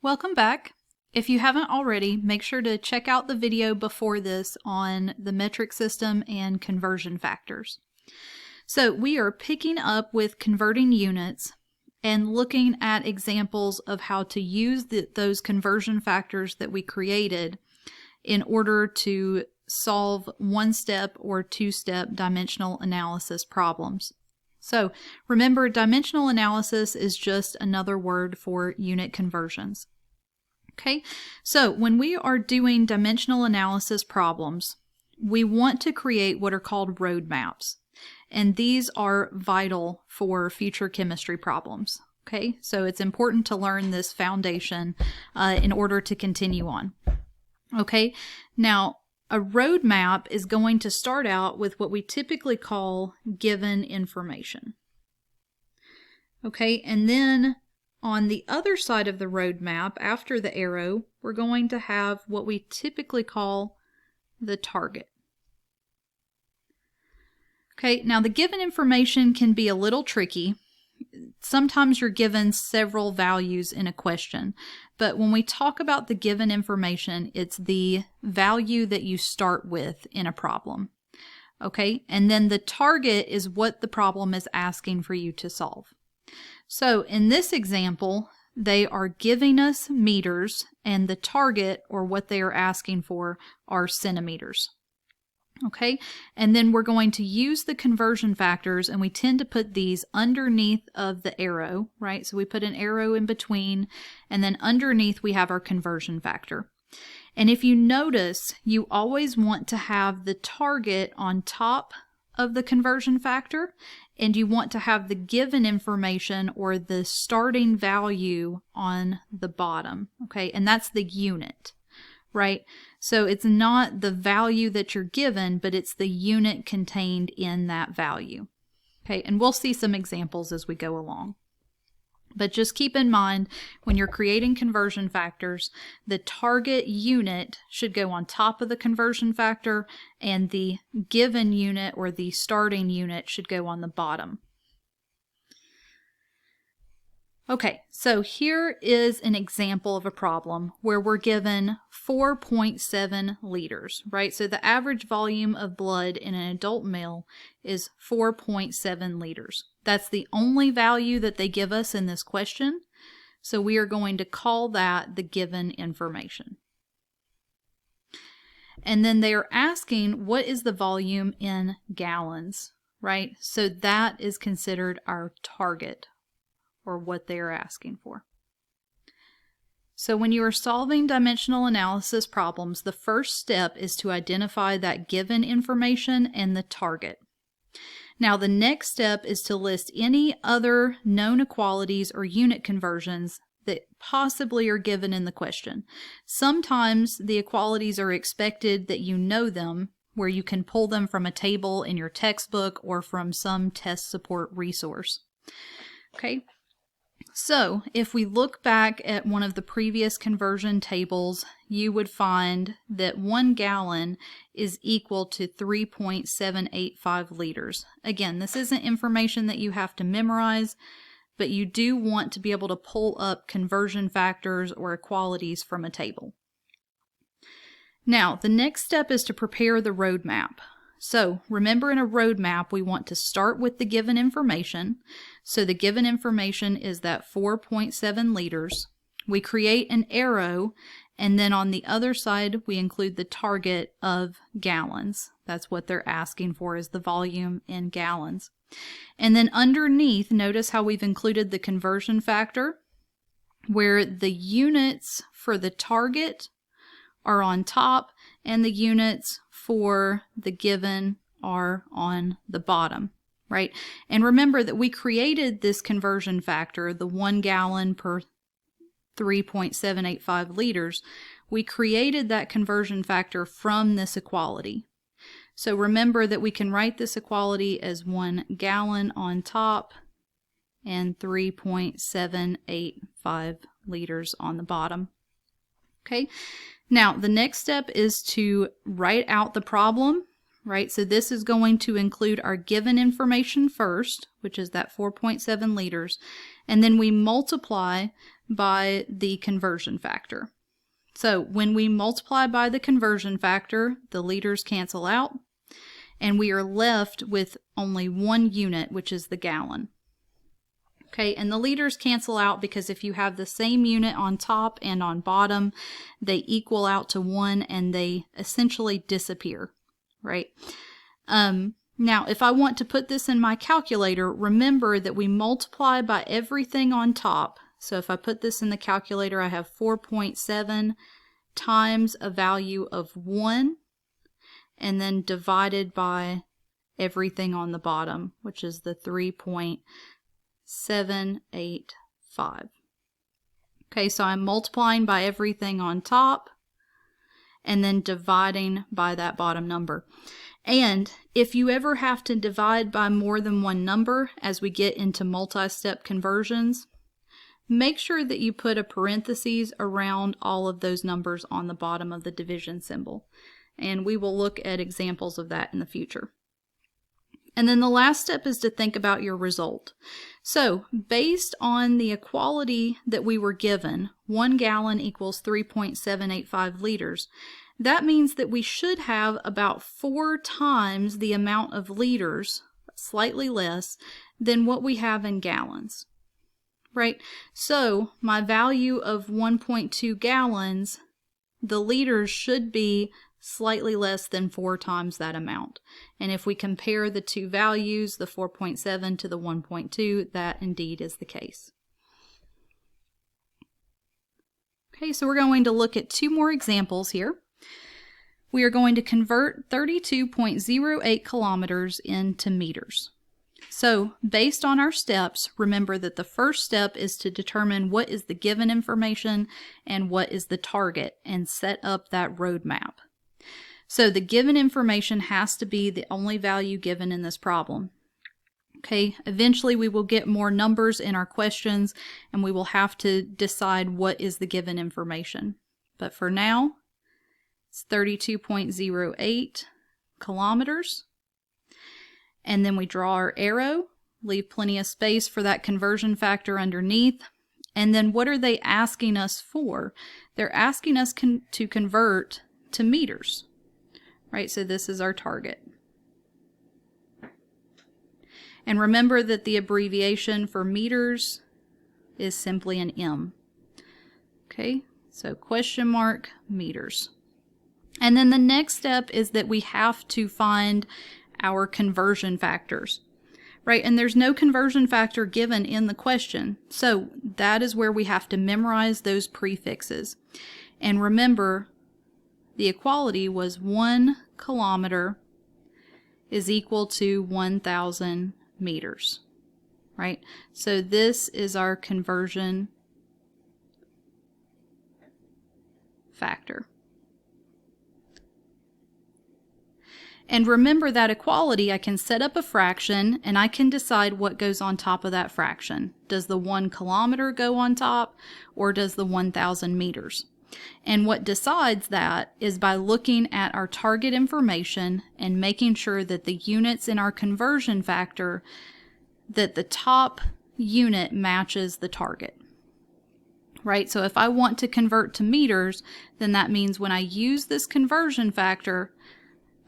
Welcome back. If you haven't already, make sure to check out the video before this on the metric system and conversion factors. So we are picking up with converting units and looking at examples of how to use those conversion factors that we created in order to solve one-step or two-step dimensional analysis problems. So remember, dimensional analysis is just another word for unit conversions. Okay, so when we are doing dimensional analysis problems, we want to create what are called roadmaps. And these are vital for future chemistry problems. Okay, so it's important to learn this foundation in order to continue on. Okay, now a roadmap is going to start out with what we typically call given information. Okay, and then on the other side of the roadmap, after the arrow, we're going to have what we typically call the target. Okay, now the given information can be a little tricky. Sometimes you're given several values in a question, but when we talk about the given information, it's the value that you start with in a problem. Okay, and then the target is what the problem is asking for you to solve. So in this example, they are giving us meters, and the target, or what they are asking for, are centimeters. Okay, and then we're going to use the conversion factors, and we tend to put these underneath of the arrow, right? So we put an arrow in between, and then underneath we have our conversion factor. And if you notice, you always want to have the target on top of the conversion factor, and you want to have the given information or the starting value on the bottom, okay? And that's the unit, right? So it's not the value that you're given, but it's the unit contained in that value, okay? And we'll see some examples as we go along. But just keep in mind, when you're creating conversion factors, the target unit should go on top of the conversion factor, and the given unit or the starting unit should go on the bottom. Okay, so here is an example of a problem where we're given 4.7 liters, right? So the average volume of blood in an adult male is 4.7 liters. That's the only value that they give us in this question, so we are going to call that the given information. And then they are asking, what is the volume in gallons, right? So that is considered our target, or what they are asking for. So when you are solving dimensional analysis problems, the first step is to identify that given information and the target. Now the next step is to list any other known equalities or unit conversions that possibly are given in the question. Sometimes the equalities are expected that you know them, where you can pull them from a table in your textbook or from some test support resource. Okay. So if we look back at one of the previous conversion tables, you would find that 1 gallon is equal to 3.785 liters. Again, this isn't information that you have to memorize, but you do want to be able to pull up conversion factors or equalities from a table. Now, the next step is to prepare the roadmap. So remember, in a roadmap, we want to start with the given information. So the given information is that 4.7 liters. We create an arrow, and then on the other side, we include the target of gallons. That's what they're asking for, is the volume in gallons. And then underneath, notice how we've included the conversion factor, where the units for the target are on top, and the units for the given are on the bottom, right? And remember that we created this conversion factor, the 1 gallon per 3.785 liters. We created that conversion factor from this equality. So remember that we can write this equality as 1 gallon on top and 3.785 liters on the bottom. Okay. Now, the next step is to write out the problem, right? So this is going to include our given information first, which is that 4.7 liters, and then we multiply by the conversion factor. So when we multiply by the conversion factor, the liters cancel out, and we are left with only one unit, which is the gallon. Okay, and the liters cancel out because if you have the same unit on top and on bottom, they equal out to 1 and they essentially disappear, right? Now, if I want to put this in my calculator, remember that we multiply by everything on top. So if I put this in the calculator, I have 4.7 times a value of 1 and then divided by everything on the bottom, which is the 3.785. Okay, so I'm multiplying by everything on top and then dividing by that bottom number. And if you ever have to divide by more than one number as we get into multi-step conversions, make sure that you put a parentheses around all of those numbers on the bottom of the division symbol. And we will look at examples of that in the future. And then the last step is to think about your result. So based on the equality that we were given, 1 gallon equals 3.785 liters, that means that we should have about 4 times the amount of liters, slightly less, than what we have in gallons. Right? So my value of 1.2 gallons, the liters should be slightly less than 4 times that amount. And if we compare the two values, the 4.7 to the 1.2, that indeed is the case. Okay, so we're going to look at 2 more examples here. We are going to convert 32.08 kilometers into meters. So based on our steps, remember that the first step is to determine what is the given information and what is the target and set up that roadmap. So the given information has to be the only value given in this problem. Okay, eventually we will get more numbers in our questions and we will have to decide what is the given information. But for now, it's 32.08 kilometers. And then we draw our arrow, leave plenty of space for that conversion factor underneath. And then what are they asking us for? They're asking us to convert to meters, right? So this is our target. And remember that the abbreviation for meters is simply an M. Okay, so question mark meters. And then the next step is that we have to find our conversion factors, right? And there's no conversion factor given in the question. So that is where we have to memorize those prefixes. And remember, the equality was 1 kilometer is equal to 1,000 meters, right? So this is our conversion factor. And remember that equality, I can set up a fraction and I can decide what goes on top of that fraction. Does the 1 kilometer go on top or does the 1,000 meters? And what decides that is by looking at our target information and making sure that the units in our conversion factor, that the top unit matches the target. Right? So if I want to convert to meters, then that means when I use this conversion factor,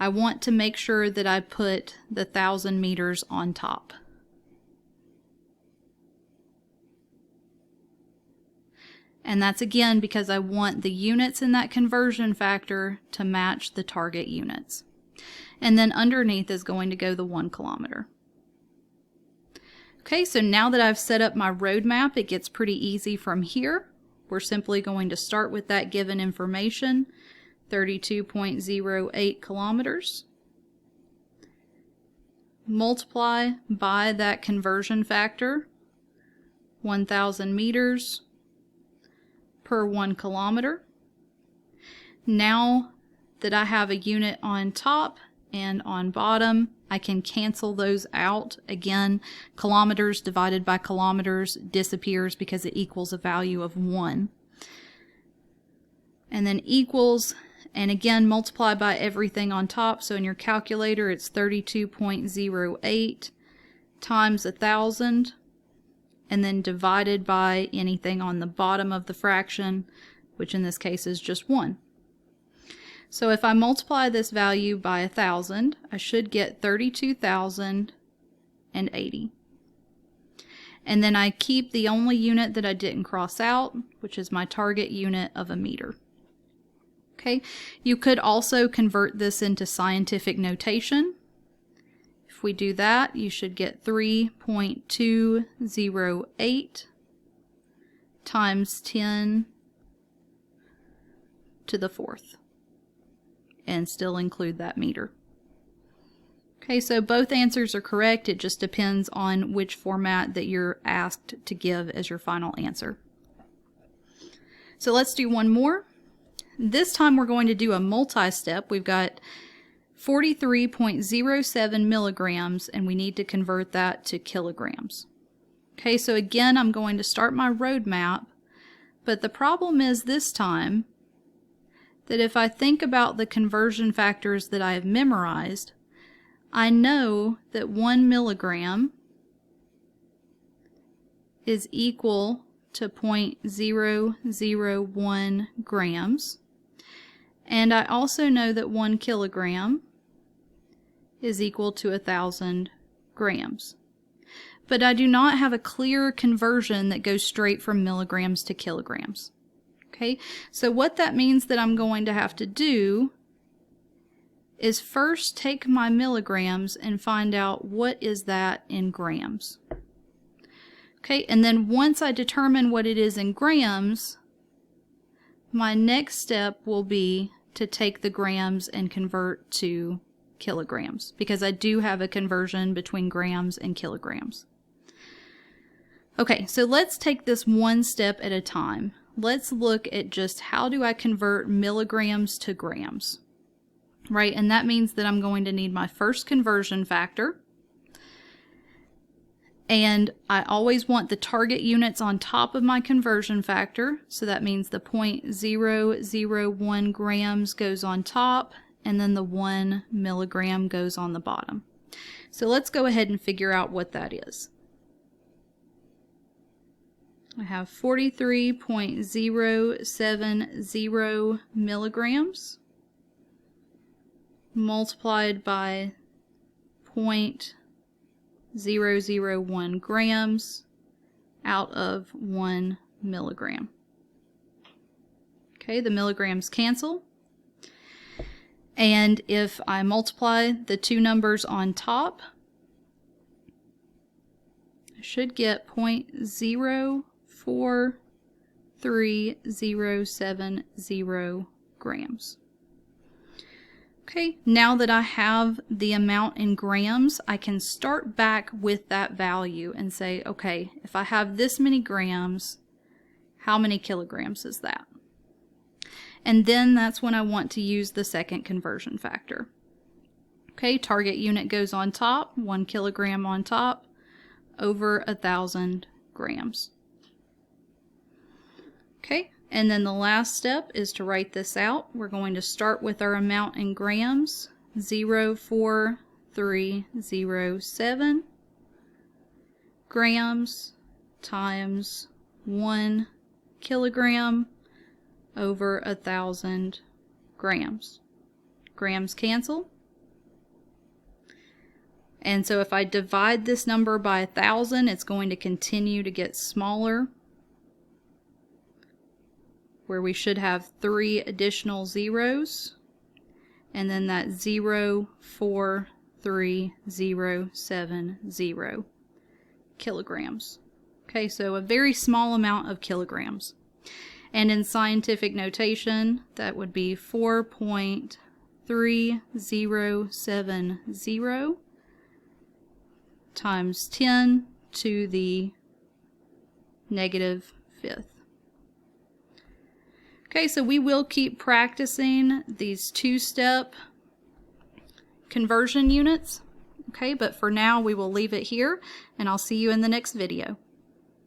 I want to make sure that I put the 1,000 meters on top. And that's again because I want the units in that conversion factor to match the target units. And then underneath is going to go the 1 kilometer. Okay, so now that I've set up my roadmap, it gets pretty easy from here. We're simply going to start with that given information, 32.08 kilometers. Multiply by that conversion factor, 1,000 meters per 1 kilometer. Now that I have a unit on top and on bottom, I can cancel those out. Again, kilometers divided by kilometers disappears because it equals a value of 1. And then equals, and again multiply by everything on top. So in your calculator it's 32.08 times 1,000. and then divided by anything on the bottom of the fraction, which in this case is just 1. So if I multiply this value by 1,000, I should get 32,080. And then I keep the only unit that I didn't cross out, which is my target unit of a meter. Okay, you could also convert this into scientific notation. If we do that, you should get 3.208 times 10 to the 4th, and still include that meter. Okay, so both answers are correct. It just depends on which format that you're asked to give as your final answer. So let's do one more. This time we're going to do a multi-step. We've got 43.07 milligrams, and we need to convert that to kilograms. Okay, so again, I'm going to start my roadmap, but the problem is this time that if I think about the conversion factors that I have memorized, I know that 1 milligram is equal to 0.001 grams. And I also know that 1 kilogram is equal to 1,000 grams. But I do not have a clear conversion that goes straight from milligrams to kilograms. Okay, so what that means that I'm going to have to do is first take my milligrams and find out what is that in grams. Okay, and then once I determine what it is in grams, my next step will be to take the grams and convert to kilograms, because I do have a conversion between grams and kilograms. Okay, so let's take this one step at a time. Let's look at just how do I convert milligrams to grams, right? And that means that I'm going to need my first conversion factor. And I always want the target units on top of my conversion factor. So that means the 0.001 grams goes on top, and then the 1 milligram goes on the bottom. So let's go ahead and figure out what that is. I have 43.070 milligrams multiplied by 0.001 grams out of 1 milligram. Okay, the milligrams cancel. And if I multiply the two numbers on top, I should get 0.043070 grams. Okay, now that I have the amount in grams, I can start back with that value and say, okay, if I have this many grams, how many kilograms is that? And then that's when I want to use the second conversion factor. Okay, target unit goes on top, 1 kilogram on top, over 1,000 grams. Okay, and then the last step is to write this out. We're going to start with our amount in grams, 0.04307 grams times 1 kilogram over 1,000 grams. Grams cancel. And so if I divide this number by 1,000, it's going to continue to get smaller, where we should have 3 additional zeros, and then that 0.43070 kilograms. Okay, so a very small amount of kilograms. And in scientific notation, that would be 4.3070 times 10 to the -5th. Okay, so we will keep practicing these two-step conversion units. Okay, but for now we will leave it here, and I'll see you in the next video.